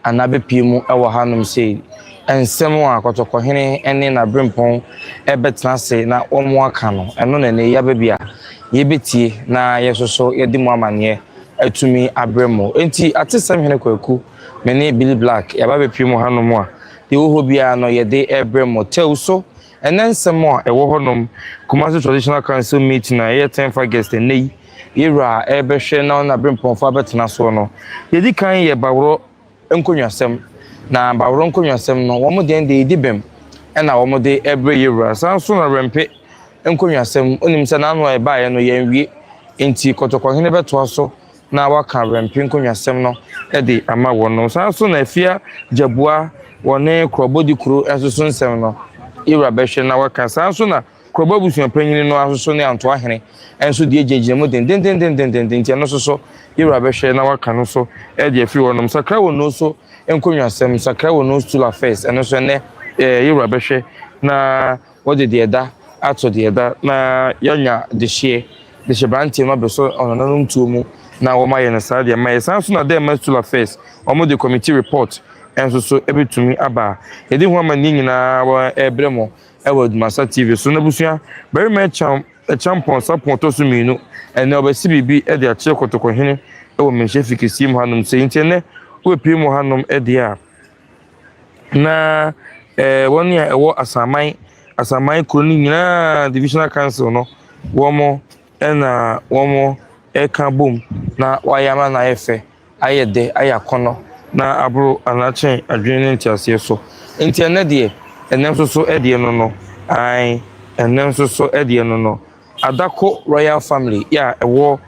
anabe pimu ewo hanom sei ensem a kotokohene ene na brempon ebetena se na omo aka no eno na ne ya bebia ye betie na yesoso ye di mu amane atumi abremo enti atesem hene kwaku mene Billy Black ya ba be pimu hanom a de wo bia no ye de ebremo teuso enensem a ewo honom Kumasi Traditional Council meeting na ye 10 for guest nei ira ebehwe na brempon fa betena so no ye di kan ye bawro enkonwasem na bawro enkonwasem no wo mo den de dibem na wo mo de ebre ira sanso na rempe enkonwasem onim se na no e ba ye no ye nwie enti kotokohene beto so na waka rempe enkonwasem no e de ama wo no sanso na afia jabua wone krobodi kuro enso nsem no ira behwe na waka sanso na krobo busuan panyini no asoso ne anto ahene enso de ejejire mo den enti no so ira behwe na waka no so e de afi wonom sakra wo no so enkonwasem sakra wo no stool affairs eno so ne ira behwe na wode de eda ato de eda na yanya de hye branti no be so ononanum tuo mu na wo maye na sa de maye sanso na de stool affairs omo de committee report enso so ebetumi aba edi ho amani nyina wa ebremo ewo Masa TV so na busua very much champion support to suminu ene obesi bibi e de ache kotokohene ewo menhye fikisi mu hanom se intene we pi mu hanom e de a na woni a ewo asaman kroni nyina divisional council no womo ena womo eka bom na wayama na efe ayede ayakono na abro anachen adwene ntiase so intene de enem so edie no ai enem so edie no adako royal family ya ewo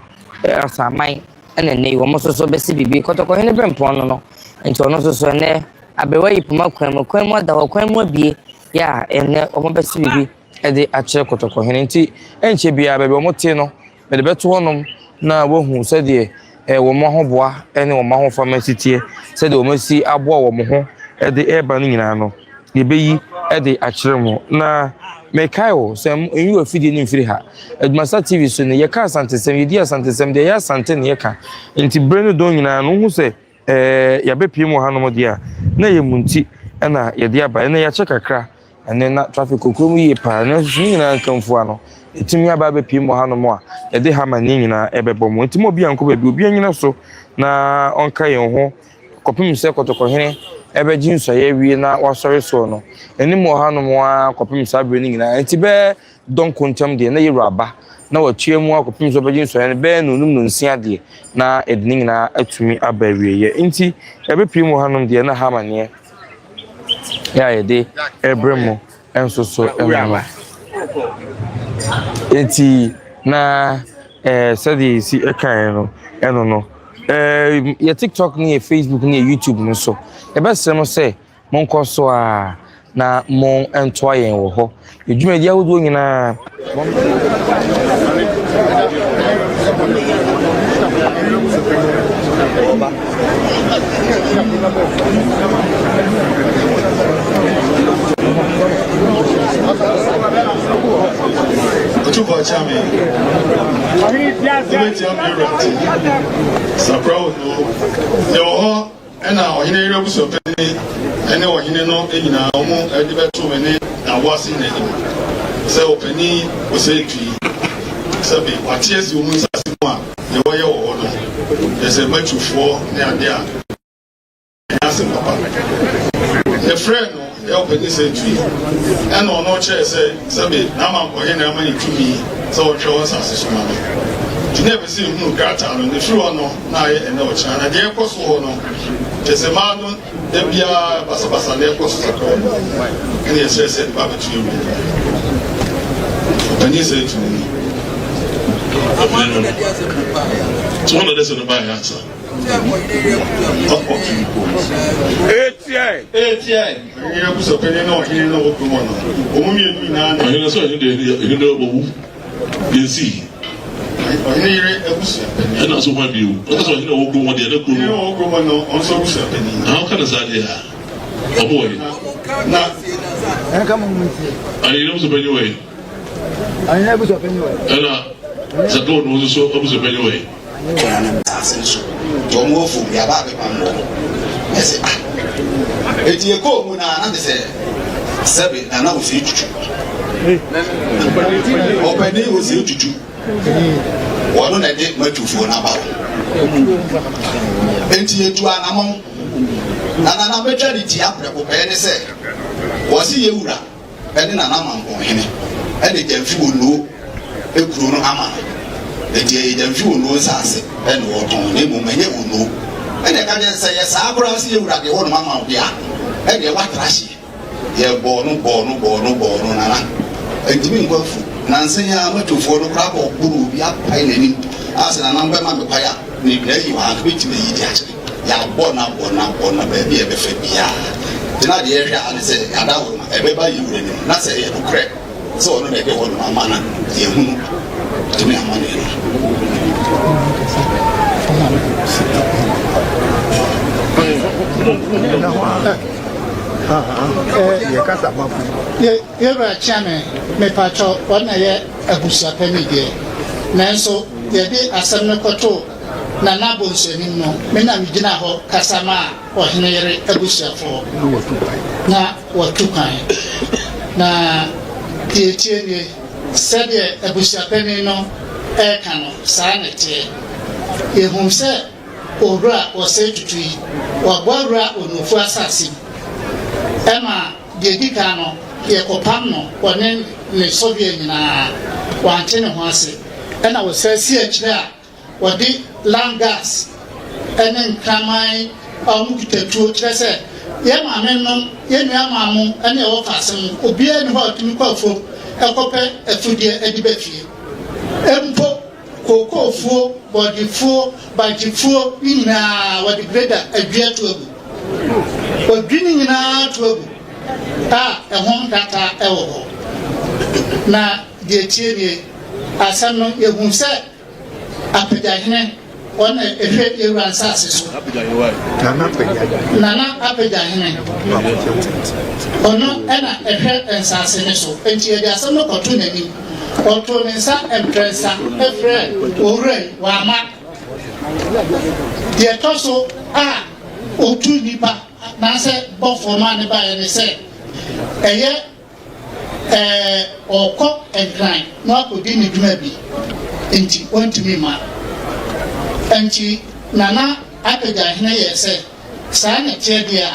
asamai ene nei wo so besi bibi kotokohene brempon no nti ono so ne abewa yipuma kwan da kwan mu bie ya ene omo besi bibi ede ache kotokohene nti enche bia bebe omo te no bede beto honom na wo hu se de wo mo hoboa ene wo mo ho pharmacy tie se de wo masi aboa wo mo ho ede eba no nyina no yebeyi ede akyeremo na mekaio sem enyu afidi ni mfiri ha Masa TV so ne yeka Asantesem yedi Asantesem de ya Asante ne yeka nti brenu don nyina no hu se yabepie mu hanom de a na yemunti na yede aba na ya chekakra ene na traffic kokrom yi pa na nyina nkamfu ano etimi aba bepie mu hanom a yede ha mani nyina ebebo mu nti mo bia nko ba bi obi nyina so na onka yen ho kopim se kotokohene ebe jinso ye wie na wasori so no enim wo hanom a kopim sabre ni nyina enti be don kontam de na yiru aba na watue mu akopim so be jinso ye be nunum no nsia de na edni nyina atumi aba wie ye enti ebe pim wo hanom de na ha mane ya ye de ebremo enso so enwa enti na sadi si ekan no eno no ya TikTok ni Facebook ni YouTube no so ebesem mo se mon koso a na mon ento ayen wo ho edwumadi awodo nyina Otumfuo Chame. Saprawo no ena ohine ire buso peni ene ohine no enyina omo edi beto mene na wasi na edi se openi o se tui se be watiesi omu nsasi mu a ye woye wo no ese matufo ne ade a ase papa the friend no e openi se tui ena ono che se be na ma ohine na ma ni tumi se wo hwe wonsase so ma no Tine besi hunu grata no ne firo no na ye ene o chana de ekoso ho no tesema no de bia basa na ekoso sakọ ene yesese de baba tu yumi pani se tu ni so one of this no buy answer ATI ye ku so pene no hini no wo kumo no o mu mi edu na na hini so hini de obu yesi and also one view. That's why you know we'll go on the other group. No, go on also. How can I say that? A boy. Now, come on. I know so anyway. I never so anyway. And the door was so anyway. Don't move from your back. Yes, it's a cool when I say, Sabi, and I was each. Opening was each. One I did much for an about. Enti to an among an majority up and say, was he a ura? And in an among him, and it can feel no a crown among. The Gyamfi Wonoo says, and what on him will know. And I can say, yes, I will see you at the old mamma, and the white rashi. Ye born, and Jimmy Wolf, Nancy, I'm to follow crap or boo, be up piling as an number of my fire. You are which me actually. Ya born up, baby, a befia. Tonight, the area, I say, everybody, not say, correct. So, no, they want my manner, to me, I'm money. You're a chairman, me patrol, one a year, a busa penny dear. Nanso, there be a summer coto, Nanabos and no, Menam Dinaho, Casama, or Henry, a busa for. Na, what too kind. Na, the Tierney said a busa penny no, air cano, sanity. Ye whom said, Ora was said to tree, or Barbara or no for assassin. Emma, the Dicano, the Copano, or named the Soviet in a one ten once, and I was say, CH there, or the land gas, and then Cramine, or Mukita, said, Yama Memon, Yamamu, and the officer, Obian Hot Mukofo, a copper, a foodie, a debefi. Empo, Coco Fo, body four, by the four, in what the greater, a beer to but beginning now to a home data elbow. Now, dear Thierry, as some of you who said, Apidahine, one a great Iran Sassis. Nana Apidahine. Or no, Anna, a head and Sassiniso, and here there are some opportunity, or to Mensa and Prensa, a friend, or rain, Wama. Dear Tosso, Otu nipa na se bo forma ne ba ye se eye okọ enkran na akodi ne dwuma bi enti wontumi ma enti nana apega hene ye se saa na tie dia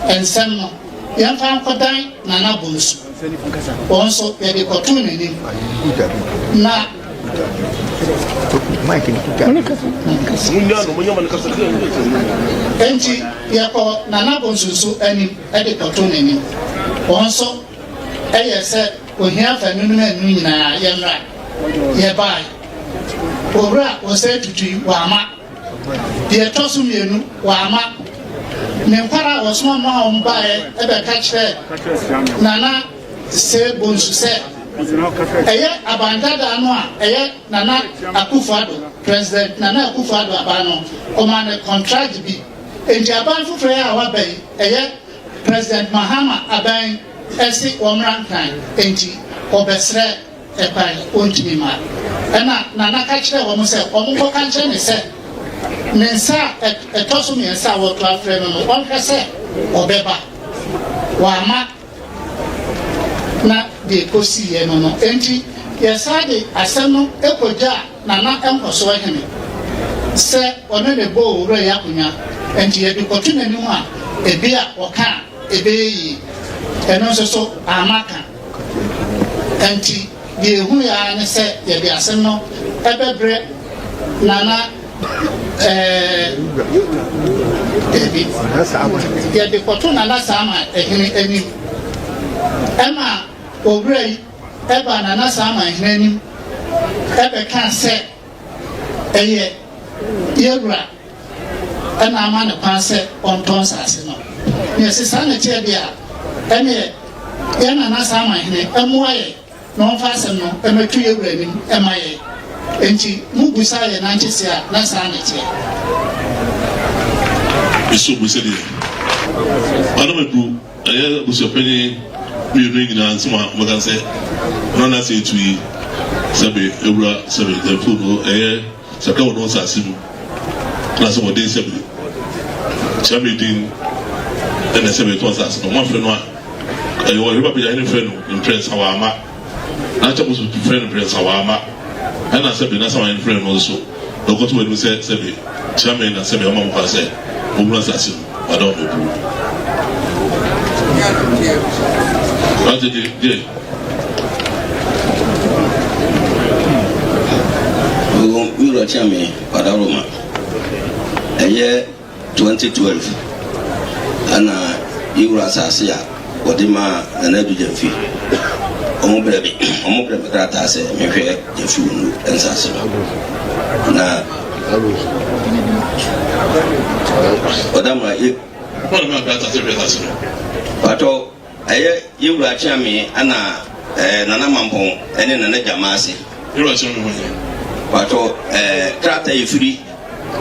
ensem no yemfa nkodan nana bonsu onso ye de kotu ne ni na Enti yako nana bonsusu ani ede kotone ni onso eye se ohia fa nunu na nunu nyina yemra ye bai owura wo se tutu wa ama de tosu mienu wa ama ne nkwara wo so ma ho mbae ebe ka kire nana se bonsu se eye abandada no a eye nana Akufo-Addo president nana Akufo-Addo abano command contract bi enti aban fufure a wabai eye president Mahama aban esi omrankan enti obesre epai ontimi ma ena nana ka kire wo mo se omko ka kire ne se nensa etoso mi ensa wo to afre no onka se obeba wa ma na de kosi ye no enti yesade asem ekoja nana Nkosuohene se one ne bo owura yakunya enti ye de kotu nani mu a ebi a oka ebeyi eno so amaka enti ye hu ya ne se ye de asem no ebebre nana ebi ye de kotu nana sama ehini eni ema owura eba nana sama ehini eni ebe kan se eye yewura ana ama ne kwan se onton sase no ne sesa na tie bia ene ye nana sama ehini emuaye no onfa se no emetu yewura ni emaye enti mubusa ye na nchese a na sa na tie eso busedi anamebu aye busopeni we ring na nsoma maganse no na say to yi sabe ewura sabe the food no saka wono sasimu na so wode sabe Champion and the 7 was no one for no. I will never be any friend in Prince Hawama. I chose to friend Prince Hawama. And I said, that's my friend also. No go to what we said, Chairman and Sabi Amam Pase, who was assassin. I don't know. What did you do? We were Chairman, Padaroma. A year 2012. And you were assassin. Odima na Gyamfi omo brebe krata se mehwe Gyamfi Wonoo ensase na odama ye Odima krata se ensase pato aye yewura chiame ana nana mampon ene nana jamase yewura chiame pato krata yefiri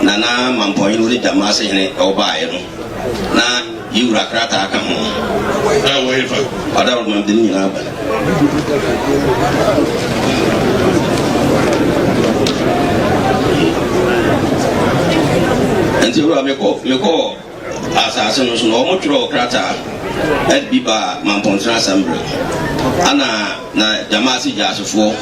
nana mampon yewura jamase ne obaye no na yewura krata aka ho Ada orang mandiri ni apa? Nanti orang meko asas nusun orang curo kereta biba mampun transambri. Ana na jamaah si jasufu.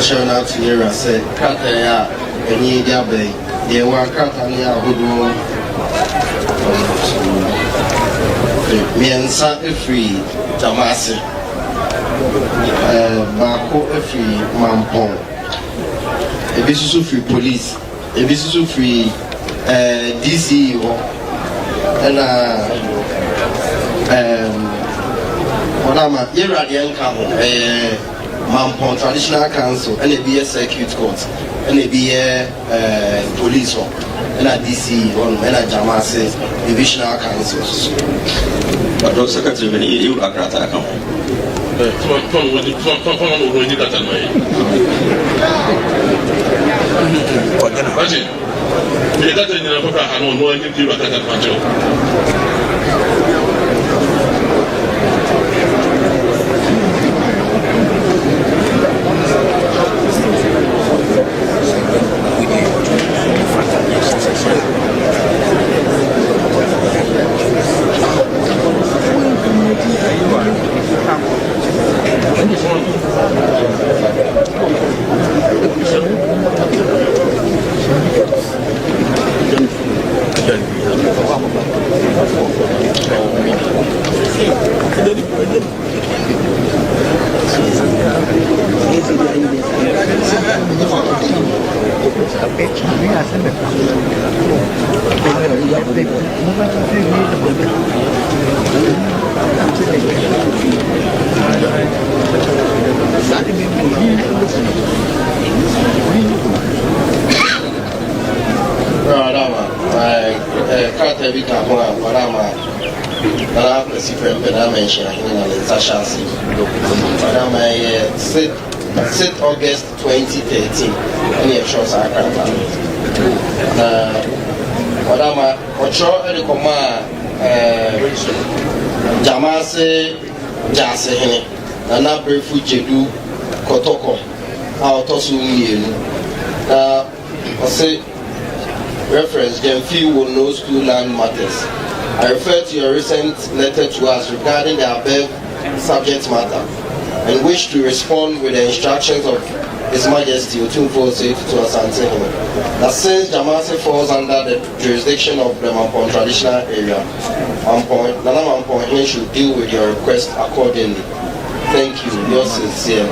Shown out here, I said, Krataya, and ye gabe, ye were Kratania who do me and Sat free Tamasi Bako free Mampon, a business free police, a business free DC and what am I? You're at the income. Mampon Traditional Council and a BS Circuit Court and a BS Police and a DC and a Jamase Divisional Councils. But those secretary you are Krata come. Since August 2013, any shows are Madama, Ocho Edicoma Jamase Jasehene, and not Brefujedu Kotoko, our Tosu Yin. I say reference Gyamfi Wonoo school land matters. I refer to your recent letter to us regarding the above subject matter and wish to respond with the instructions of His Majesty Otumfuo to Asanteman. That since Jamase falls under the jurisdiction of the Mampon traditional area, Nana Mampon should deal with your request accordingly. Thank you, yours sincerely.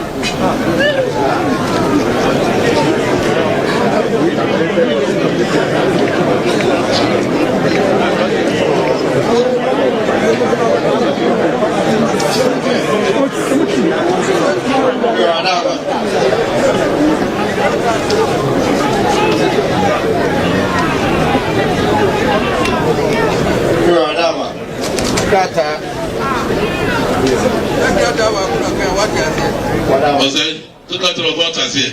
Kata say to cut the waters here.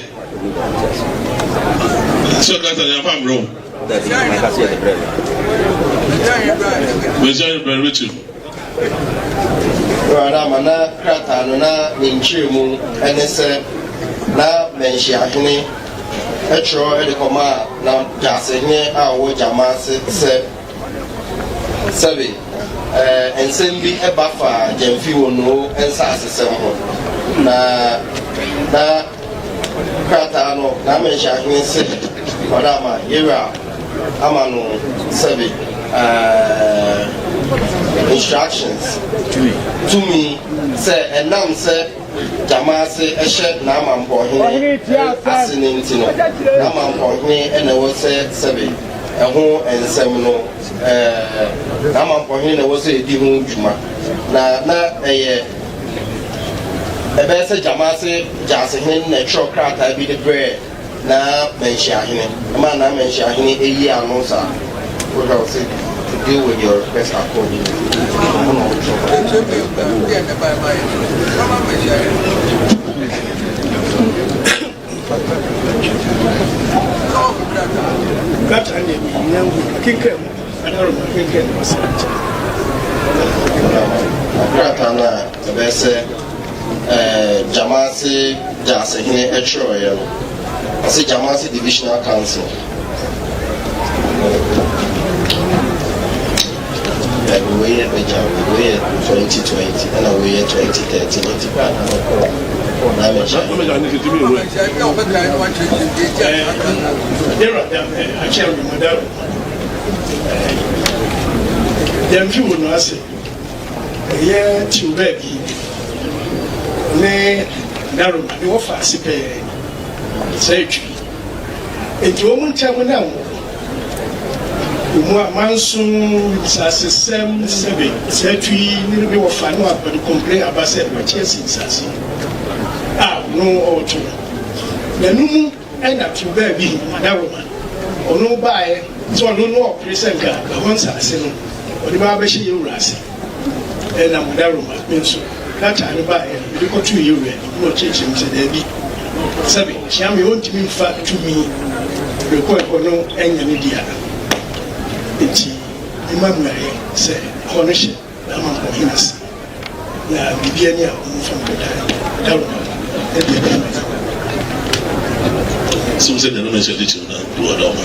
So cut the farm room. Monsieur Brother Richard. Ramana Kratanuna Ninchimu NSA na Menshahini Etro Edicoma na Jasene Awo Jamasi Sebi and Sembi Ebafa Gyamfi Wonoo and Sassamo na Kratano na Menshahini Se Madama Yera Amano Sebi instructions to me say and now say Jamasi Eshe Namampohine Asinintino Namampohine and I was say Sebi a home and Semino Namampohine was a Dimu Juma na a best Jamasi Jasin natural craft I be the bread na Menshahine a man na Menshahine a year nosa what I'll say to deal with your request accordingly. Jamasi Jasihine Etroyan, I say Jamasi Divisional Council. We were 2020 and we were 2013. Gyamfi Wonoo ase ye ti baby ne daruma ne wo fa asipe sai twi enti wo mun tamu na wo mansun sasisem sebe setui ni be wo fa no abadi complain abase ma chesi sasi no otu na numu ena tu baby madaroma ono bae so no present ga won sase no odi ba be shi yewurase ena madaroma menso kata ni bae bi ko tu yewure no chechi mse da bi sebe chiam yo ntimi fa tu mi rekɔ no enya ne dia enti imamnae sɛ ɔno hyɛ na Akwamuhene ase na bibia ni a ɔmfa mpodaa dawo ɛde so we said the nomination did na do adoma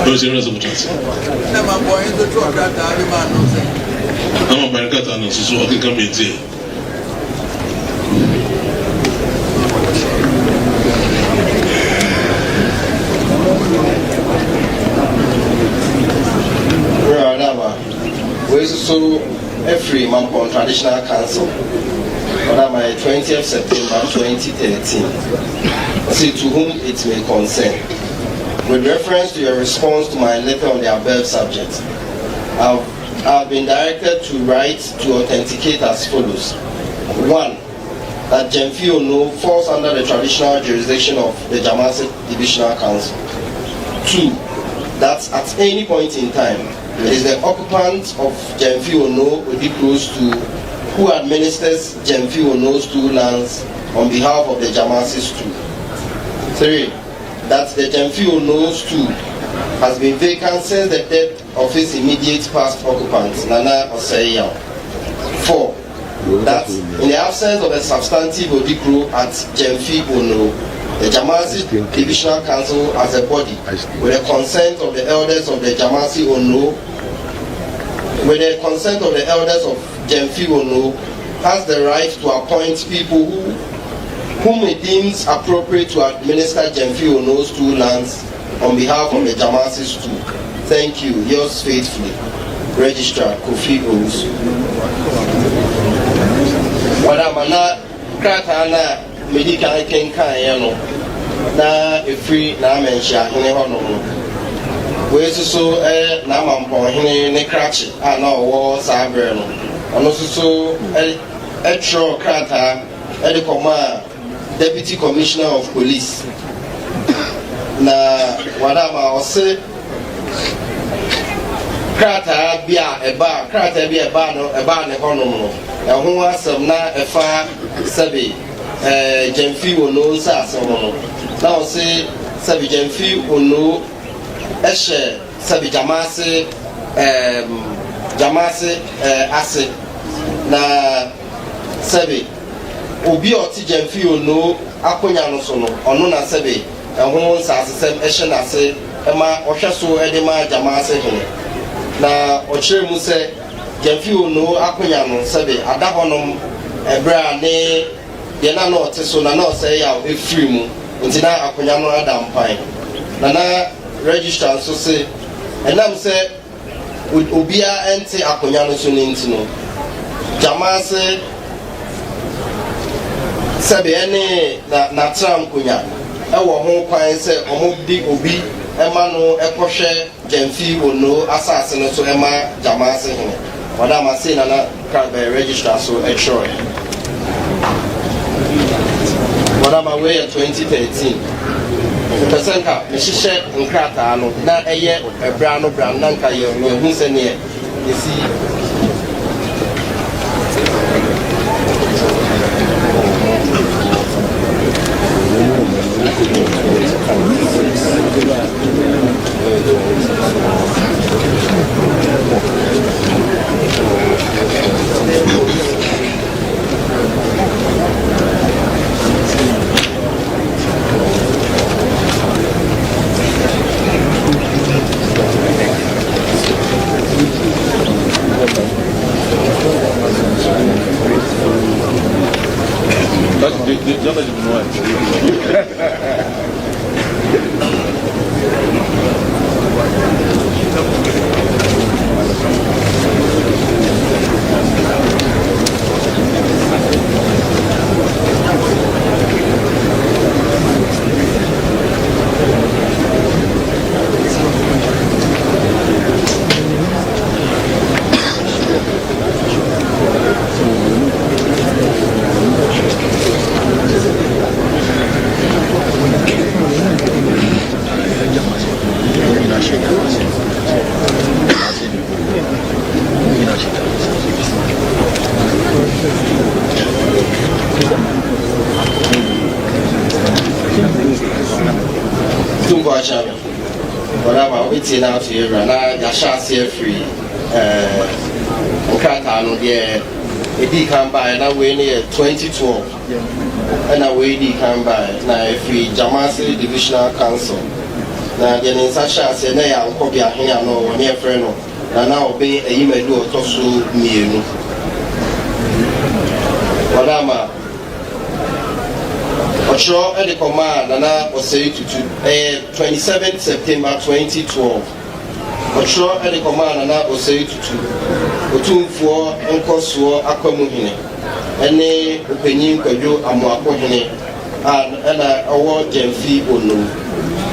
no se reza mutasi na mambo hizo tu akata ali manose na mambo yakata no so akika mete so every Mampon Traditional Council on my 20th September 2013. See to whom it may concern. With reference to your response to my letter on the above subject, I've been directed to write to authenticate as follows. 1. That Gyamfi Wonoo falls under the traditional jurisdiction of the Jamasi Divisional Council. 2. That at any point in time, it is the occupant of Gyamfi Wonoo Destools who administers Gyamfi Wonoo's two lands on behalf of the Jamasis too. 3. That the Gyamfi Wonoo's too has been vacant since the death of his immediate past occupant, Nana Oseiyan. 4. That in the absence of a substantive Odikro at Gyamfi Wonoo, the Jamasi Divisional Council as a body, with the consent of the elders of the Jamasi Wonoo, Gyamfi Wonoo, has the right to appoint people whom it deems appropriate to administer Gyamfi Wonoo's two lands on behalf of the Jamasis too. Thank you. Yours faithfully, Registrar Kofi Owusu. Wadamana Kratana medical kenkan na efiri na menhia hene hono we so na Akwamuhene ne krachi na owo sabre no ono so etro krata e koma Deputy Commissioner of Police na wadama ose krata bia no eba ne honom no ɛho asɛm na ɛfa sɛbe Gyamfi Wonoo nsa asɛm no na ɔse sɛbe Gyamfi Wonoo ɛhyɛ sɛbe Gyamase ase na sɛbe obi a ɔte Gyamfi Wonoo akonya no so no ɔno na sɛbe ɛho nsa asɛm ɛhyɛ n'ase ɛma ɔhwɛ so ɛde ma Gyamase hene na ɔkyerɛ mu sɛ Gyamfi Wonoo akonya no sɛbe ada hɔnom ɛbrɛ ne deɛ na ɔte so na ɔsɛ yɛ a ɛfiri mu nti na akonya no ada mpan na register nso sɛ ɛnam sɛ obiara ɛnte akonya no so ne nti no Gyamase sɛbe ɛne na tram konya ɛwɔ ho kwan sɛ ɔmo di obi ɛma no ɛkɔhwɛ Gyamfi Wonoo asase no so ɛma Gyamase hene wadama sei na register so ɛtwerɛ wadama wei yɛ 2013 pɛsɛ nka mehyehyɛ nkrataa no na ɛyɛ ɛbra no bra na nka yɛhu sɛneɛ yɛsi now to you, and I shall see free. Okatano, dear, a D come by, and I wait near 2012, and I wait D come by. Now, if we Gyamase Divisional Council, now the Sasha said, "Nay, I'll copy a here no near friend, and now obey a email do a tosu me." Wadama. Ocho at the command, and I was say to 27th September 2012. Ocho at the command, and I was say to Otumfuo Nkosuohene Akwamuhene, and a opinion Koyo Akwamuhene, and award Gyamfi Wonoo.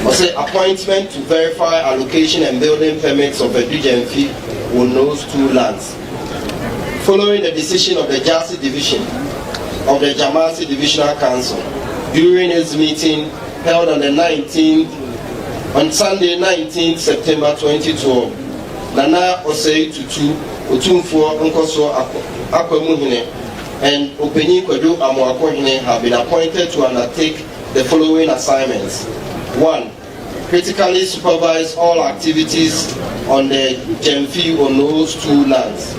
Was say appointment to verify allocation and building permits of the Gyamfi Wonoo's 2 lands. Following the decision of the Gyamfi Division of the Gyamase Divisional Council. During his meeting held on Sunday 19th September 2012, Nana Osei Tutu, Otumfuo Nkosuohene Akwamuhene, and Openi Kojo Akwamuhene have been appointed to undertake the following assignments. 1. Critically supervise all activities on the Gyamfi Wonoo's 2 lands.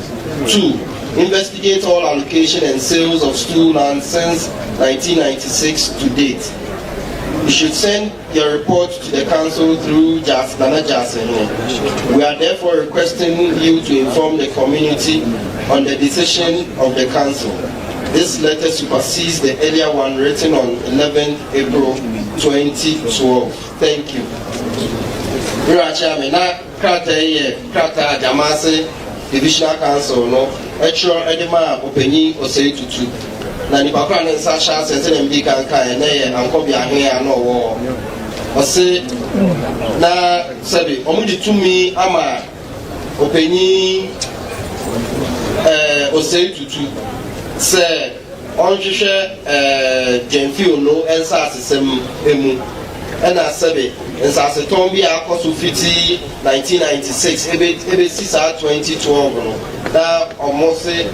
2. Investigate all allocation and sales of stool lands since 1996 to date. You should send your report to the council through Nana Gyamfi. We are therefore requesting you to inform the community on the decision of the council. This letter supersedes the earlier one written on 11th April 2012. Thank you. Krata Gyamase Divisional Council no etro edema openi Osei Tutu na nipa kwa ne nsa sha sense na mbi kan kan na ye ankobia he ya no wo ose na sabi omudi tumi ama openi Osei Tutu se onhwehwe Gyamfi Wonoo ensa asesem emu ɛna sɛbe nsasetɔn bi a akɔ so fiti 1996 ebe si saa 2012 no na ɔmo se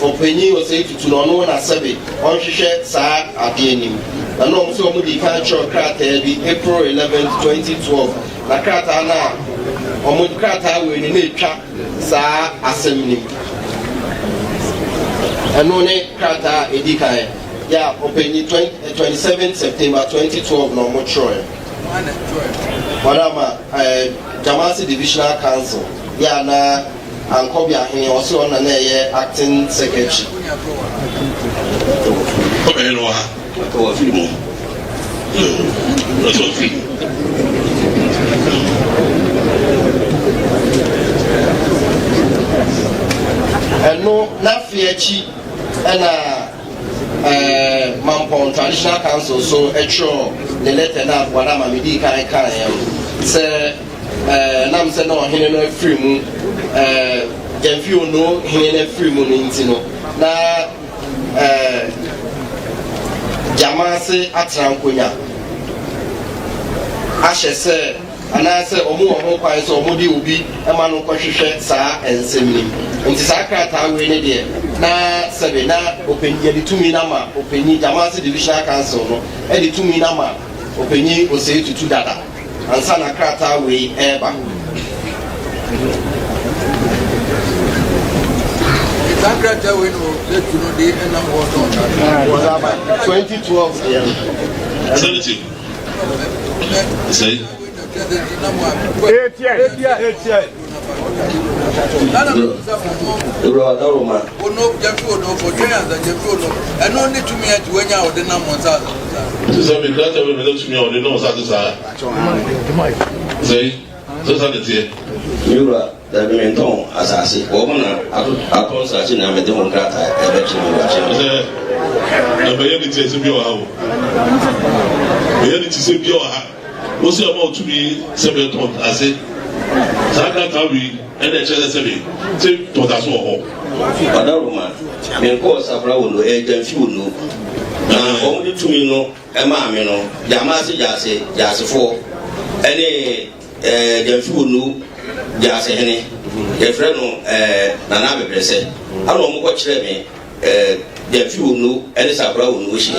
ɔpanyin ɔsɛ tutu na ɔno na sɛbe ɔnhwehwɛ saa adeɛ nim na ɔmo sɛ ɔmo di kan kyerɛ krataa bi April 11 2012 na krataa na ɔmo krataa wɔ ni na etwa saa asɛm nim ɛno ne krataa edi kan ya ɔpanyin 27 September 2012 na ɔmo kyerɛ ɔdama Gyamfi Divisional Council ya na ankɔbi ahene ɔsɛ ɔna na ɛyɛ acting secretary. ɔbɛyɛ no wɔ ha ɔwɔ firi mu ɔsɔ firi ɛno n'afɛ akyi ɛna Mampɔn Traditional Council so ɛtwerɛ ne letter na wadama medi kan yɛn sɛ nam sɛ na ɔhene no afiri mu Gyamfi Wonoo hene no afiri mu no nti no na Gyamfi atena nkonya ahyɛ sɛ anaasɛ ɔmo wɔ ho kwan sɛ ɔmo de obi ɛma no kɔhwehwɛ saa nsɛm nim nti saa krataa wei ne deɛ na sɛbe na ɔpanyin yɛde tumi na ma ɔpanyin Gyamfi Divisional Council no ɛde tumi na ma ɔpanyin osei tutu dada ansa na krataa wei ɛɛba. Krataa wei no letu no de ɛnam wɔ no 2012 yɛn. Senator. Say. What's your about to be 7 tons? I said, Saka Kawi and the Chelsea 7 to that's all. But woman, men cause a brown Gyamfi Wonoo. Only to me, no, a mammy, Gyamfi Jase 4. Any Gyamfi Wonoo, Jase Henny, your friend, Nanabe Presse. I don't watch me. Gyamfi Wonoo and it's a brown wish.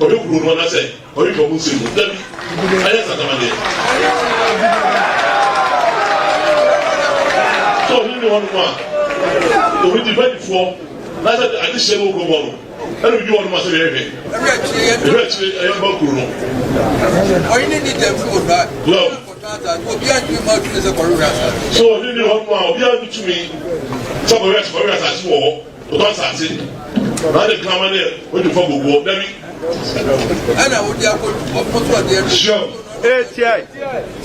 Or you could want to say, or you can see them. I have Asanteman. So, you know what? We depend for neither additional go on. And you want to say, I am about Bruno. I need them for that. So, you know what? Be able to me. Some of us for us as war, but that's it. Now the common there, when you forget go, baby. And I would have put what they are sure. I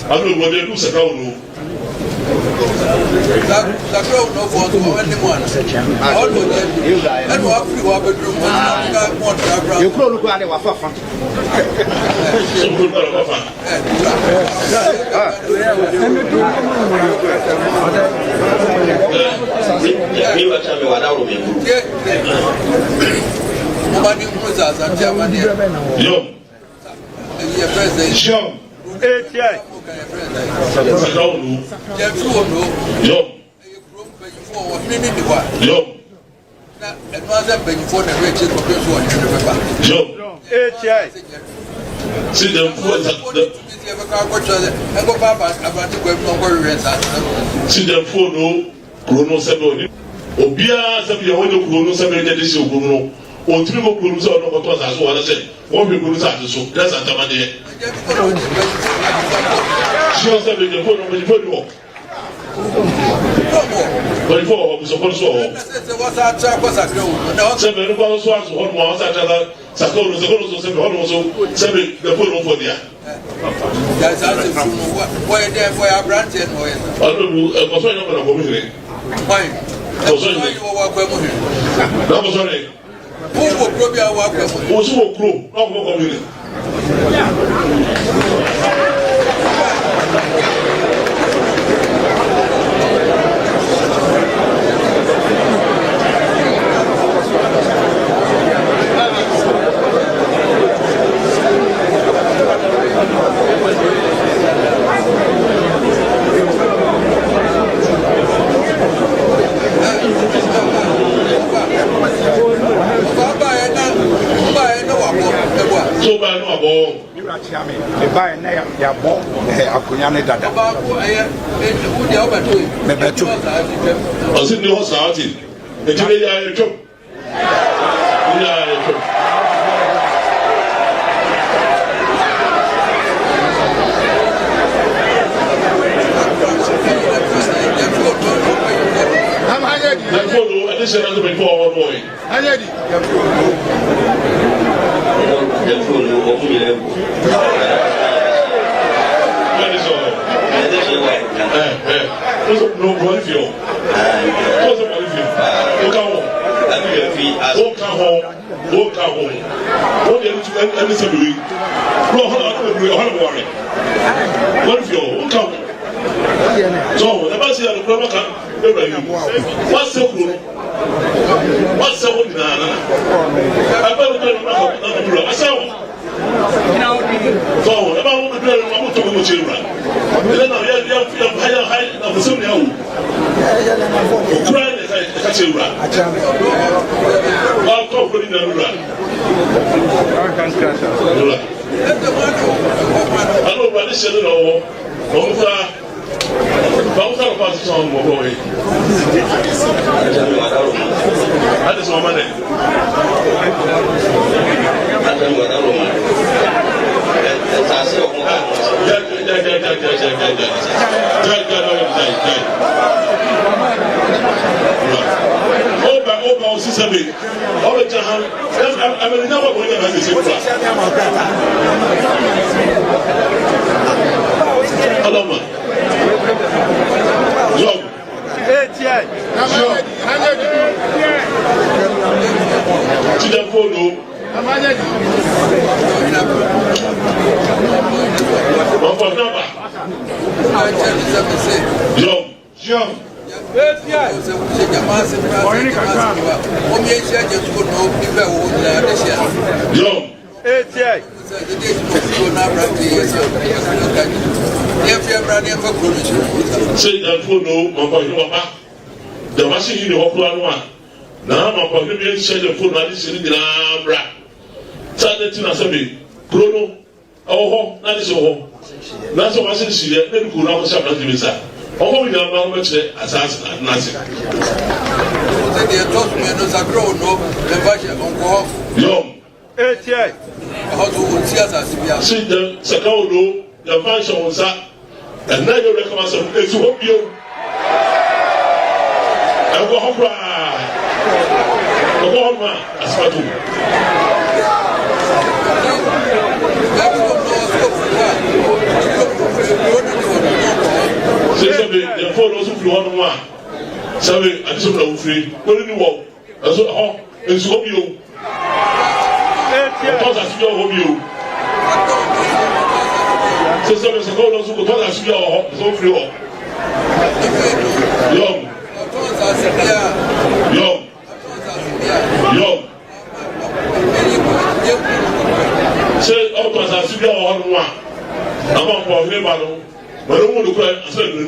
don't know what they do. The crowd no for anyone. All of them. And what free bedroom. You could look at it. Nobody knows us and Germany. Yo. Sure. Gyamfi Wonoo. Yo. Yo. Yo. See them for see them for no Chrono 7. Obia Sabia when the Chrono 7 edition Chrono. On 3 more Chronos are not what I said. One will Chronos are so that's Asanteman. She was having the phone over the phone. 24 support so. What's our track was a girl? No, 7 was one more Sakolo so 7 also 7 the photo for there. That's why there for a branch and why. I don't know, what's going on over here? Fine. That's why you walk with him. That was sorry. Who will probably walk with him? Who's who crew? Not walk with him. I said, no, Sarti. The Julia took. I said, I'm before boy. I had it. No qualifier. What's a qualifier? Look out. Walk home. Walk home. What do you do? And it's a week. No, worry. Qualifier. Walk out. So, the bus here, the problem can. What's the rule? What's the one? I better tell you. I saw. So, about what the I'm talking about children. Then I have high of the same now. Ukraine is a children. I'll talk with the run. I know, but this is no. Vamos a pasar son boy. That is my money. Oba sisabe. Oba jahan. I'm never going to have this. Alama. Job. Chieftaincy. Say that for no, Papa. The machine in the Hopla one. Now, Papa, you said the food that is in the Abra. Saturday, Nasabi, Bruno, oh, that is all. That's what I said. She did not go out of the visa. Oh, we have not much as nothing. They told me as a grown up, the budget on go. Young. How to see us see the Sakaudo, the function was that, and now you recommend some place to hope you. I go home. Go home, as far as the photos of one. Sorry, I just want to free. What did you want? I said, oh, it's hope you. Because I still hope you. Sister, Mr. Golders, who told us you are so free. Young. Say, oh, because I still on one. I'm on for him, but I don't want to cry. I said, no,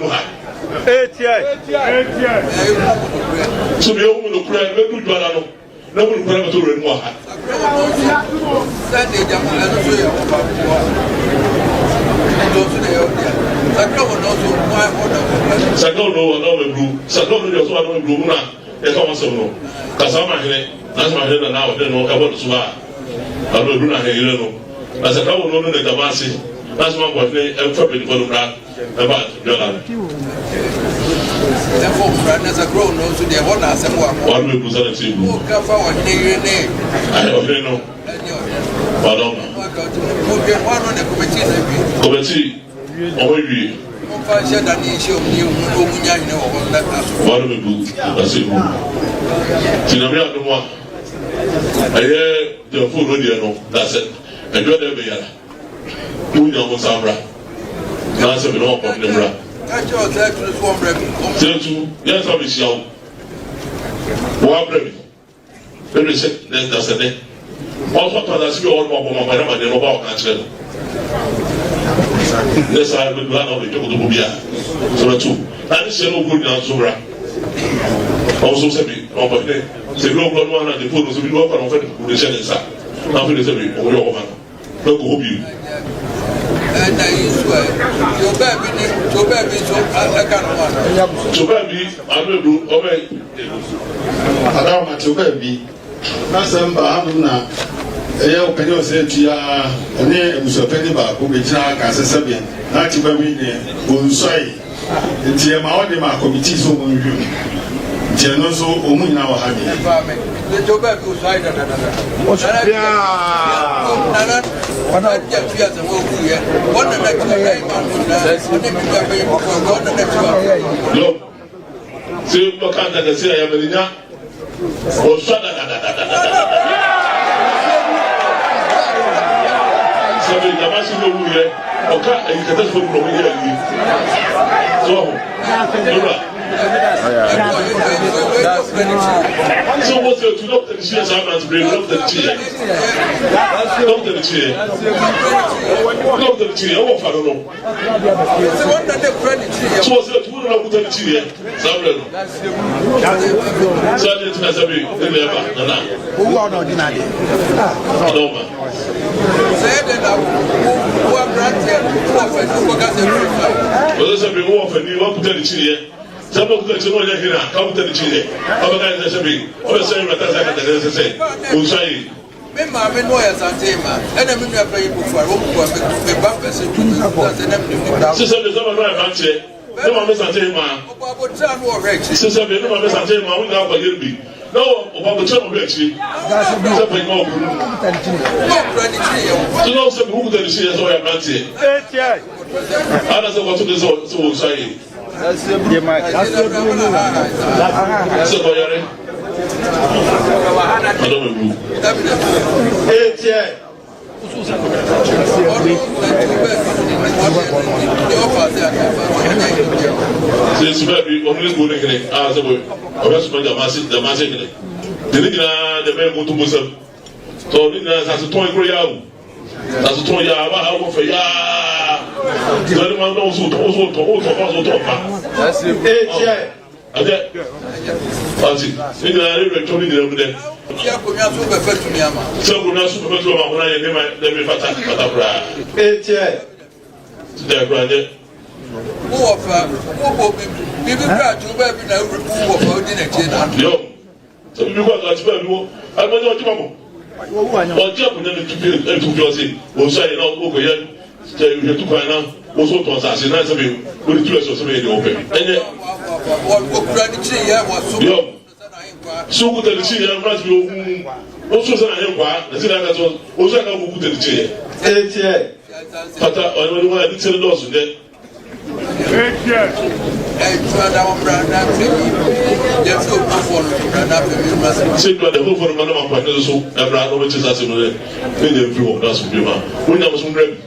so be able to cry, make you do no one will to read more. Sakolo, no blue, Sakolo, you also have blue. They come also know. Kasama, that's my head now, they know about the Swa. I don't know. As a couple of the Damasi, that's one what they have trouble for the about Jolan. therefore as a grown also the one as a one will present a team. Oh, cover on name. I don't know. Pardon. One on the committee. Committee. Oh, we. What do we do? That's it. Tinamia no more. I hear the food on the that's it. I do that be who know what's our now so we don't come the bra. Tell you, yes, I wish you. What baby? Very sick, that's a day. Also, that's your own mama, my mother, and about cancer. This I will plan on the top of the Bubia. So, two. And it's a good now, Sobra. Also, Sabi, over there. The global one and the food was a bit more of the Shenansa. Now, it is a bit over your man. Look, hope you. And I swear, your baby, so I can't want. So, baby, I will do obey. Adama to baby. Nasamba Abuna. Eya openi osetia one musopeni ba ko betra ka sesebia na ti ba mi ne onsoi nti e ma ode ma committee so mo nwu nti no so omu nyina wa ha bi le to ba ko sai da o ya na wana ya pia za mo ku ye wana na ti ba ma na ane mi ba be ko wana na ti ba yo se mo kan da se ya melinya o sha da Sabe, na mais no mulher, o cara, ele quer ter problema ali. So, so what's your to doctor the chair and bring doctor the chair. Doctor the chair. Doctor the chair, what for no. So what's your to doctor the chair? Sabre. So it has a big never na. Who are not denied. No man. Say that who are granted who well, there's a bit more for you up to the chair. Some of the children here come to the chair. Other guys are big. Or say what I say. Who say? Remember, I know Asanteman, and I'm going to pay for a bumpers and Sister, there's no right here. No one is Asanteman. Sister, no one is Asanteman. We now forget me. No, about the channel actually. That's a bit more. To know some who the chair so I can't say. I don't know what to do so say. That's a bit my that's a I don't know. Since we only go to as a way, the massive. The men go to Muslim. So, as a toy grow as a toy, I for ya. The man knows who also that's it. Okay. Fancy. In the returning over there. So, we are super better when I name my Patapra. There, brother. Who of people try to wear in a remove of ordinary. Yo, so you got that you. I want to or jump in the to Josie, or say, no, okay, you to find out. Also, to us, as nice of you, with the two of the open. And yo, so good at the sea, and right you also said I am the Sinaga also got good at the chair. But I don't want to tell the doors in there. Say, but the whole for Madame Patel, so I brought over to us in the view. That's what you want. We never some grave.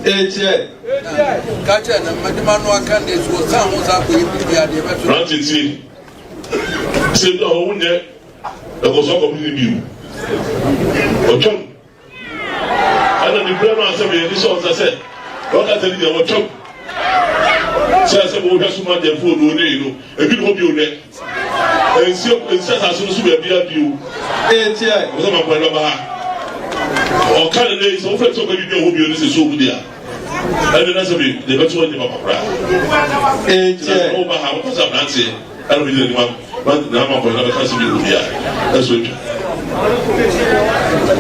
Catch and Madamano candidates will sound up with the Granted, see, say, oh, there, there was all completely new. Okay. And then the grandma said, this was I said, what I tell you, they were choked. So I said, well, that's what they're for, no, you know, a bit of you there. And see, it says, as soon as we appear to you, was on my point of or candidates, or friends of you know who this is so good there. And then that's a bit, the better one, over how much I'm not saying. I don't really want, but now I'm going to have to be here. That's what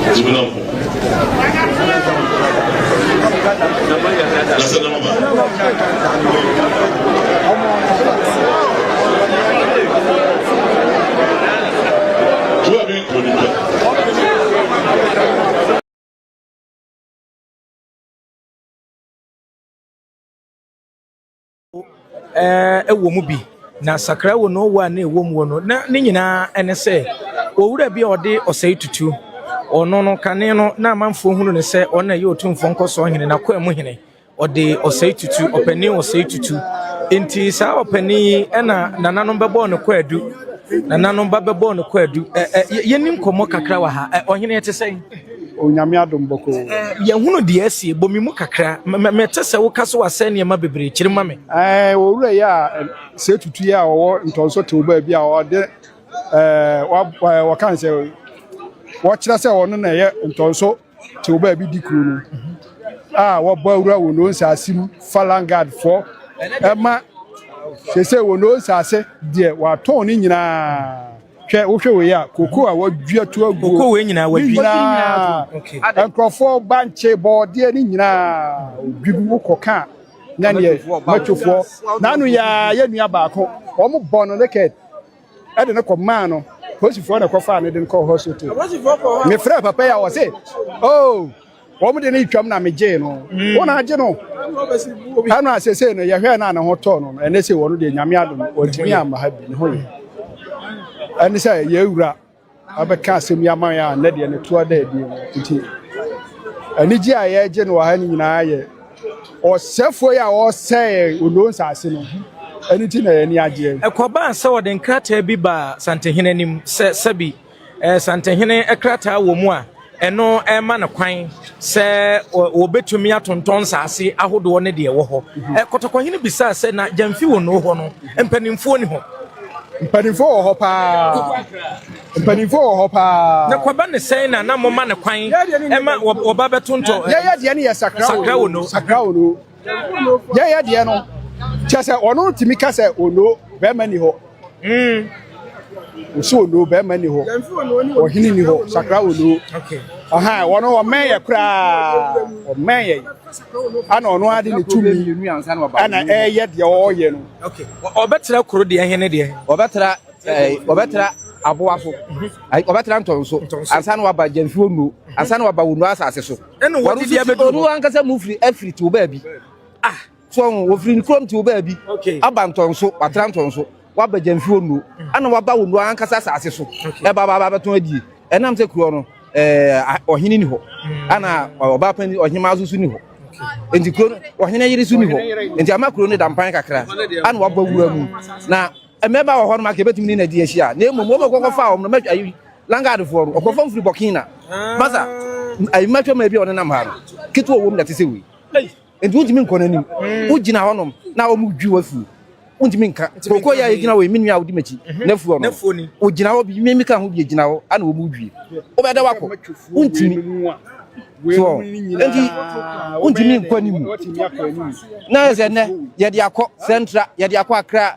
it's been up. That's the number. Ewo mu bi na sakra wo no wa na ewo mu no na ne nyina ene se owura bi ode osai tutu ono no kane no na amanfo hunu ne se ona ye Otumfuo Nkosuohene Akwamuhene ode osai tutu opani osai tutu enti sa opani ena nananom bebo no kwadu nananom bebo no kwadu yenim komo kakra wa ha ohene yete sei onyame adom boko ye hunu de asie bomi mu kakra mete se wo kaso wase ne ma bebre kirima me owura ya se tutu ya wo ntonso te oba bi a ode wa kan se wo kira se wo no na ye ntonso te oba bi dikuru no wo ba owura wo no nsasim falangard for ema se wo no nsase de wa ton ni nyina hwe wo hwe we ya koko a wadua to agu koko we nyina wadua okay enkrofo banche bode ni nyina odwibu koka na ne matwofo nanu ya nua baako omo bono naked e de ne koma no posifo na kofa ne de ko hospital me frère papa ya wo se oh omo de ne twam na meje no wona age no anu asese no ye hwe na ne ho to no ene se wono de nyame adom otimi ama ha bi ne ho and say yewura abeka asem yama ya na de ne to ada bi nti anigi a ye je no ha ni nyina ye osefo ya o say ononsa ase no aniti na ye ni age ekoba se wo de nkrata bi ba santehene nim sabi santehene ekrata wo mu a eno ema na kwan se obetumi atonton saase ahodo ne de wo ho kotokohene bisa se na Gyamfi Wonoo ho no empanimfo ni ho mpanimfo ho pa na kwaba ne sen na moma ne kwan ema oba betonto ya de ne ya sakra Wonoo ya de no chese ono timi ka se ono be mani ho uso Wonoo be mani ho ohini ni ho sakra Wonoo okay aha wono o meye kra o meye ana ono ade ne tumi ana ye de o ye no okay obetra koro de hene de obetra aboafo obetra ntonso ansana wa ba Gyamfi Wonoo ansana wa ba Wonoo asase so eno wodi dia bedu Wonoo ankasa mu free afri to ba bi so wo free ni krom to ba bi aba ntonso watra ntonso wa ba Gyamfi Wonoo ana wa ba Wonoo ankasa asase so e ba beton adie enam se kuro no ohini ni ho ana oba pani ohima azusu ni ho enti kuro ohina yiri su ni ho enti ama kuro ne dampan kakra ana waba wura mu na emeba wo ho no maka betumi ni na di ahia na emu mo beko fa no matwa ayi langard fo no okofo mfiri Burkina masa ayi matwa ma bi one nam ha no kitu wo mu na tese wi enti untimi nkona nim ugina ho no na o mu dwi wafu untimi nka koko ya yigina we minua wodi machi nafu no ugina ho bi mimi ka ho bi gina ho ana wo mu dwi obeda wako untimi so enti untimi nkwa nim na ze ne ye de akọ central ye de akọ Accra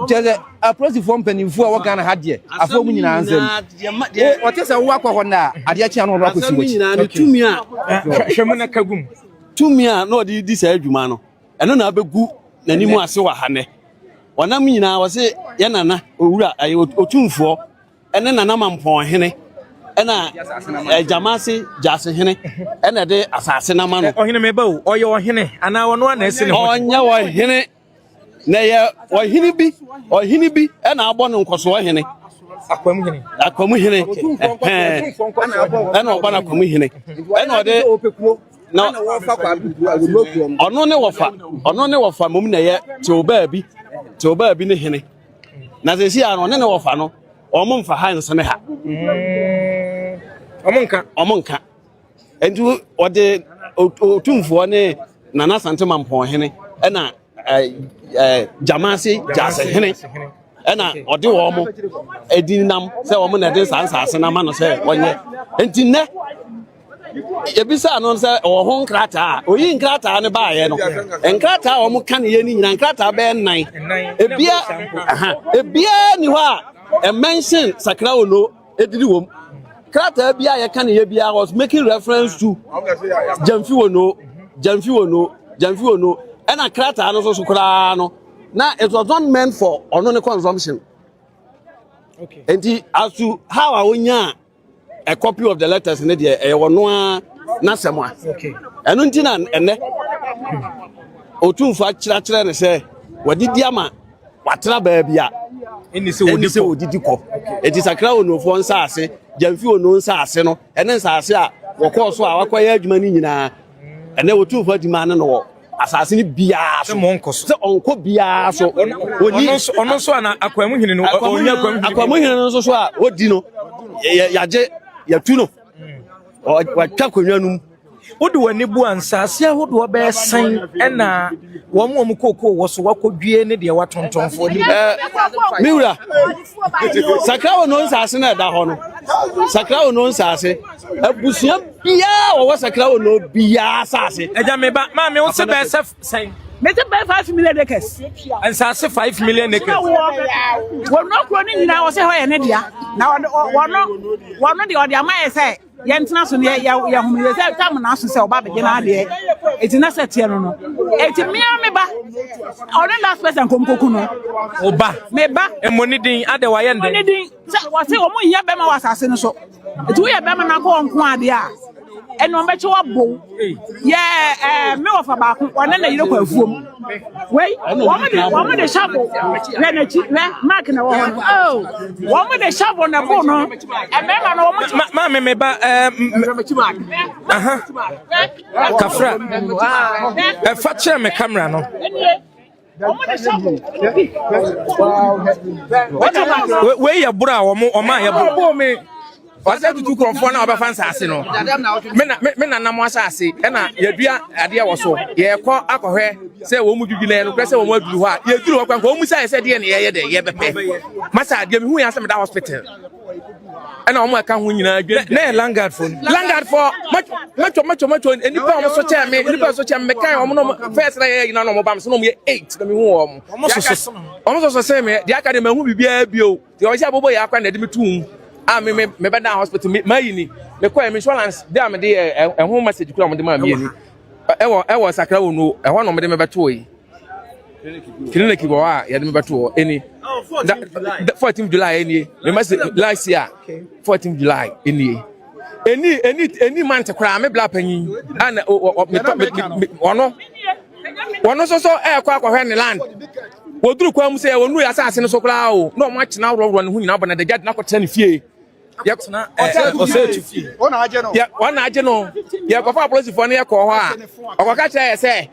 jeze approach from penimfu a wogana ha de afọ mu nyina ansem o te se wo akọ ho na ade a chia no ro akosi wachi nyina ne tumi a hwemu na kagum tumi a na odi di sa adwuma no eno na abegu nanimu ase wa ha ne wanam nyina wo se ye nana owura Otumfuo ene nana mampon hene ena jamase jase hene ena de asase na ma no ohene meba o oye ohene ana wono ana ese ne onya wo hene na ye ohene bi ena abo no Nkosuohene Akwamuhene ena oba na Akwamuhene ena ode na ono ne wofa mom na ye te oba bi ne hene na ze si ano ne wofa no omo mfa ha nso ne ha omonka endu ode Otumfuo ne nana Asanteman hene ena jamase jase hene ena ode wo mo edinam se wo mo na de sansase na ma no se wonye enti ne ebisa no se ho nkrata oyi nkrata ne ba ye no nkrata wo mo kan ye ni nyina nkrata be nnan ebia ni ho a mention sakra Wonoo edidi wom krata bia ye kan ye bia was making reference to Gyamfi Wonoo ena krata no so kura no na it was not meant for ono ne consumption okay enti as to how awonya a copy of the letters in the no nasema. Okay. Eno ntina ene Otumfuo achira ne say wadidi ama watra baabia eni se odidi ko eti sakra onofo nsa ase Gyamfi Wonoo nsa ase no ene nsa ase a wokọ so a wakwaya adwuma ni nyina ene Otumfuo adwuma ne no asase ni bia so se onko bia so ono so na Akwamuhene no Akwamuhene no so a odi no yaje yatu no watwa konwa num wode wani bu ansase ahodo obesan ena wo kokoko wo so wakodwie ne de watontonfo ni miura sakra Wonoo nsase na da ho no sakra Wonoo nsase abusia bia wo sakra Wonoo bia asase eja meba ma me wo se be sen me te be 5 million acres ansase 5 million acres wono kro ni nyina wo se ho ye ne dia na wono de ode amaye se yentena so ne ya hunu se tam na so se oba be na de eti na set no eti me ba only last person komkoku no oba me ba emoni din ade wa ye ndem emoni din se wo mu nya be ma wasase no so eti wo ye be ma na ko onko ade a eno be che wo bo ye me wo fa ba ko wona na yire kwa afuom wei wo mo de shabo we na chi we mark na wo ho oh wo mo de shabo na bo no e me ma no wo ma me ba aha kafra fa che me camera no we ya bura wo ma ya bura me wasa tutu krofo na obefa nsase no me na nam asase e na yadua ade wo so ye kɔ akɔhwɛ sɛ wo mu dwudwile no kɔsɛ wo mu aduru hɔ a ye duru hɔ kwan ko mu sai sɛ de ne ye de ye bɛpɛ masa ade me hu ya sɛ me da hospital e na wo mu aka ho nyina dwe na langard for macho enipa wo so kyɛ me enipa so kyɛ me kan wo no first na ye nyina no mo bam so no mo ye 8 na me hu wo so sɛ me de aka de me hu bibia bio de wo sɛ bobo ya akwa na de me tum me better hospital my uni me call insurance there me dey home message kura mo dey ma me ni e wo sakra Wonoo e ho no me dey me beto yi clinic bo a ya dey me beto eni 14th July eni me message last year 14th July eni month kura me bla panyin ana ono so e kwa hwe ne land woduru kwa mu se Wonoo ya asase no so kura o no mo akina woro ne hu nyina bana de gad na kwotena ne fie yakuna ona aje no ya kofa police for na yakɔ hɔ a ɔkɔka kyerɛ sɛ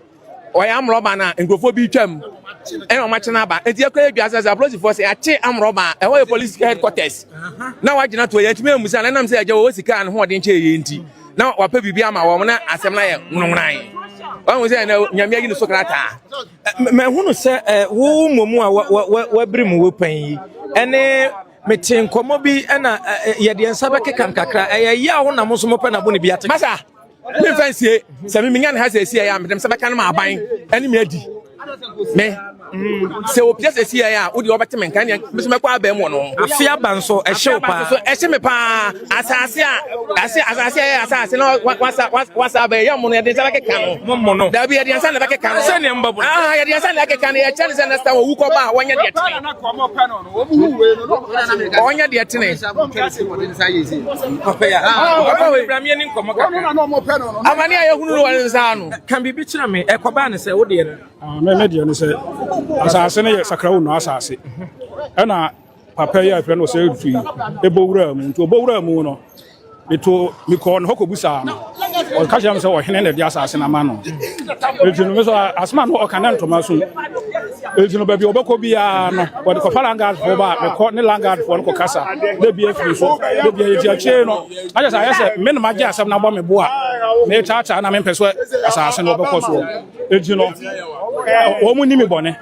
ɔyɛ amroba na nkrofo bi twam ɛna ɔmachena ba enti yakɔ aduasa sɛ police for sɛ ache amroba ɛhɔ yɛ police headquarters na wagina to yɛntimi amusa na nam sɛ agya wɔ sika ne ho ɔde nkyɛ yɛ enti na wapa bibi ama wɔ na asɛm na yɛ nwonwan ɔhu sɛ na nyame agi ne so krata mahunu sɛ wo momu a wabiri mu wo pan yi ɛne metin komo bi na ye de nsa bekeka kakra ya ho na mo so mo pa na bo ne bi ate masa me fancy se me nya ne ha se ya me dem se beka na ma aban ani me adi me se o pia se ya wo de obete me kan me so mekwa aba mu no afia ban so ehye pa so ehye me pa asase na wasa aba ya mo no ye de nsa bekeka no mo no da bi ye de nsa na bekeka no se ne mbabo ye de nsa na bekeka no ye chane se na sta wo wu ko ba wonya de tene onya de tene amani aye hunu wa nsa no kan bibi kira me ekoba ne se wo de me de ne se asase ne sakra Wonoo asase na papa ya fre no se tu ebowura mu nti obowura mu no beto mi ko no hokobusa no o ka jam se wo hene ne de asase na ma no etu no so asma no o kana ntoma so etu no ba bi obako bia no wo de ko langard fo ba me ko ne langard fo no ko kasa de bia firi so de bia ye tiache no aja sa yese me no ma gya asem na bo me bo a me chacha na me peso asase no obako so etu no o mu ni mi bone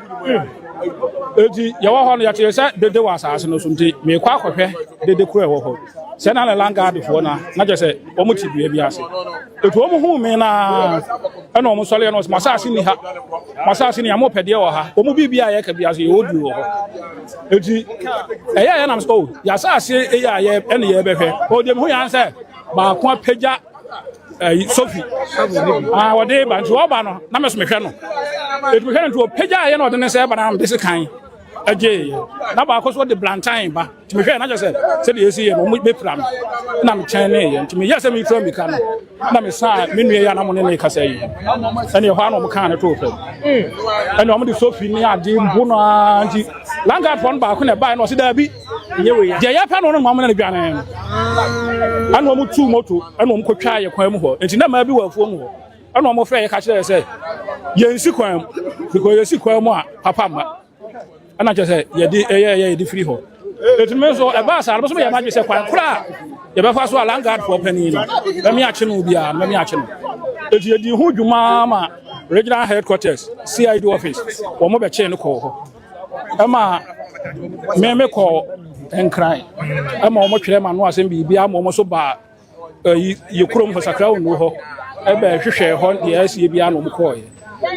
eji ya wa ho no ya che se dede wa asase no so nti me kwa akohwe dede kura wo ho se na le langard fo na je se o mu tibia bi ase etu o mu hu me na na o mu sole no masase ni ha masase ni amo pede wo ha o mu bibia ye ka bi ase o du wo ho eji ya na so ya asase ya ye ene ye behwe o de mu ya se ba ko apeja Sophie wode ba nti oba no na meso mehwe no etu mehwe no nti opeja ye na ode ne se ba na de se kan Aje na ba ko so de blantain ba ti me hwe na je se de yesi ye no mo be pra na me chen ne ye ti me yesa me tro me ka no na me sa me nue ya na mo ne ka say ene ho ana mo ka na to fe ene o mo de sofi ni ade mbu no anti langa fon ba ko na ba no se da bi je ya pa no no mo na bia na anu o mo tu moto anu o mo ko twa ye kwan mu ho enti na ma bi wa afuo mu ho anu o mo fe ye ka kire se ye nsi kwan because ye si kwan mu a papa ma ana je say ye di free ho enti me so e ba sa no so me ya ma je se kwan kura ye be fa so alanga for penny no me a che no bia me a che no enti ye di hu dwuma ma regional headquarters CID office wo mo be che no ko ho ama me ko enkran ama wo mo twere ma no asem bi bia ma wo so ba ye kurom ho sakra wo no ho e be hwehwe ho de asie bia no mo ko ye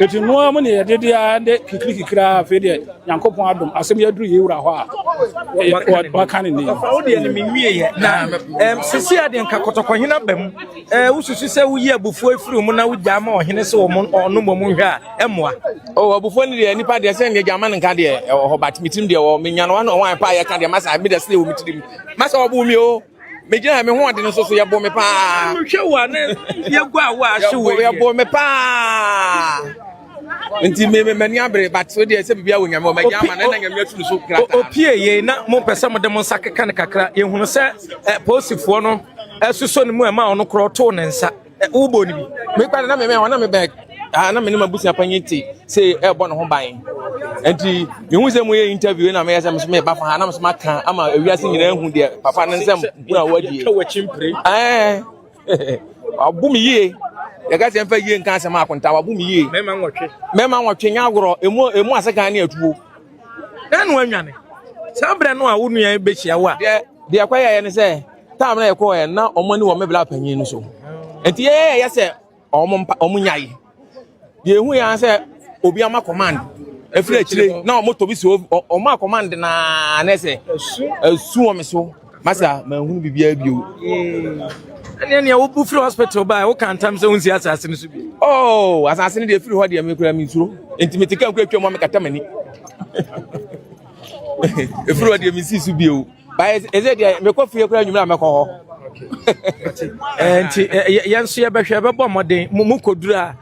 eti no am ne ye de ande kikira fe de yankopon adom asem ye duru ye wura ho a wa kan ni wo de ni miwie ye na sisi ade nka kotokohena bam ususu se wo yi abufuo afiri mu na wo gya ma ohene se wo ono mo hwe a emoa abufuo ni de nipa de se ne gya ma nka de ho batimitim de wo menya no wan pa ye ka de masa me de se wo mitirim masa wo bu mi o me gina me ho ade no so ye bo me pa hwe wa ne ye gwa wa hwe wo ye bo me pa nti me ni abre but so de se bibia wo nyame o me gya ma na nyame aturu so krata opie ye na mo pese mo de mo sakeka ne kakra ye hunu se posifo no esuso ne mu e ma ono kro to ne nsa wo bo ni bi me pa na me wana me back na me ni mabusia panyeti say e bo no ho ban enti me hu se mo ye interview na me yesa me ba fa na me so maka ama awiase nyina hu de papa ne nsem buna wadi ka wachimpre abu mi ye ya ga se mfa ye nka asem akonta abu mi ye mema nwotwe nya agoro emu aseka na atuo na no anwane sabre no a wo nua be chia wo a de akwaya ye ne se tam na ye ko ye na omani wo mebla panyin no so enti ye se omunyai de hu ya se obi ama command efire chire na moto bi so oma command na se esu o me so masa ma hu bibia bio ene wo bu free hospital ba wo kan tam se unsi asase no so bi asase ne de free ho de me kura mi suro enti me tika kwa mo me kata mani efiri ho de mi si so bio ba eze de me ko fie kura nwumra me ko ho enti yenso ye behwe be bo moden mu kodura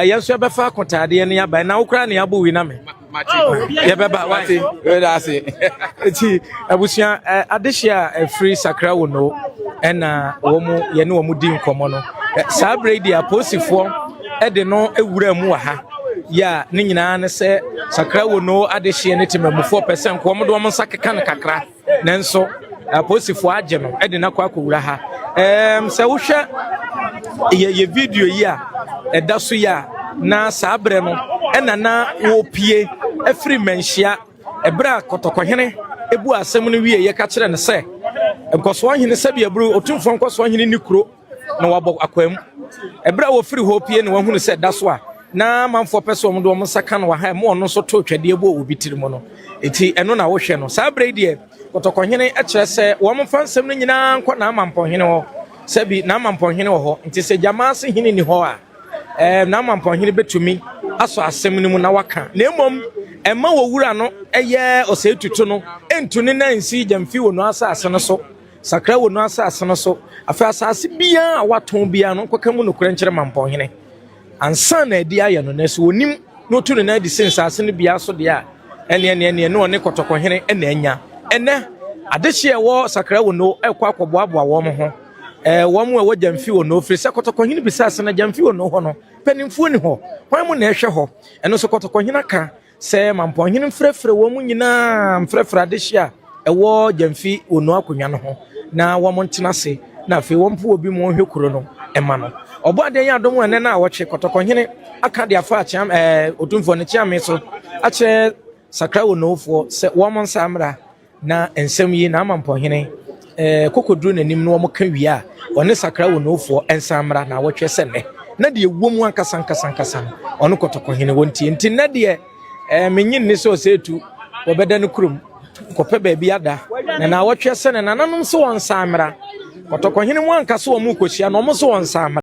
yenso ye be fa kontade ne ya ba na wo kura ne ya bo wi na me ye be ba wati we da se enti abusia adehia free sakra wo no ena wo mu ye ne wo mu di nkomo no sa brady aposifo e de no ewura mu wa ha ya ne nyina ne se sakra wo no adehia ne temamufo percent ko mo do mo sakeka ne kakra nanso aposifo age no e de na kwa akowura ha se wo hwe ye video yi a eda so ya na sabre no ena na wo pie afri manhia ebra kotokohene ebu asem no wie ye ka kire ne se Nkosuohene sabi abru Otumfuo Nkosuohene ni kuro na wabɔ akwam ebra wo firi ho pie ne wahunu se da so a na manfo pese omdo om saka no ha mo no so to twade ebo obi tirimo no eti eno na wo hwe no sabre die kotokohene a kire se wo mfa nsem no nyina nkɔ na amampohene ho sabi na amampohene ho nti se Gyamasi hene ni ho a na amampohene betumi aso asem no mu na waka na emom ema wo wura no eye osetutu no entuni na nsi Gyamfi Wonoo asase no so sakra Wonoo asase no so afa asase bia waton bia no kokamu no kura nkyere mampohene ansa na edi aye no na so onim no tunu na di sense asase no bia so de a ene no ne kotokohene ene anya ene adehye wo sakra Wonoo ekwa akɔboaboa wo mo ho wo mo wo Gyamfi Wonoo firi se kotokohene bisa ase na Gyamfi Wonoo ho no panimfuo ni ho kwan mu na ehwe ho eno so kotokohene ka se mampohene mfrefre wo mu nyina mfrefre adehye ewo Gyamfi Wonoo akonwa no ho na wo montena se na fe wo mpo obi mo hwe kuro no ema no obo ade ya adom ene na wo che kotokohene aka de afa akyam Otumfuo ne kyame so ache sakra Wonoo fo se wo mon samra na ensem yi na mampohene kokoduru nanim no wo ka wi a one sakra Wonoo fo ensamra na wo hwe se ne na de wo mu ankasan ono kotokohene wontie nti na de menyin ni so setu wo beda ne kurum kope baabi ada na wo hwe se ne nananom so won samra kotokohene mu ankasa wo mu kohyia no mo so won samra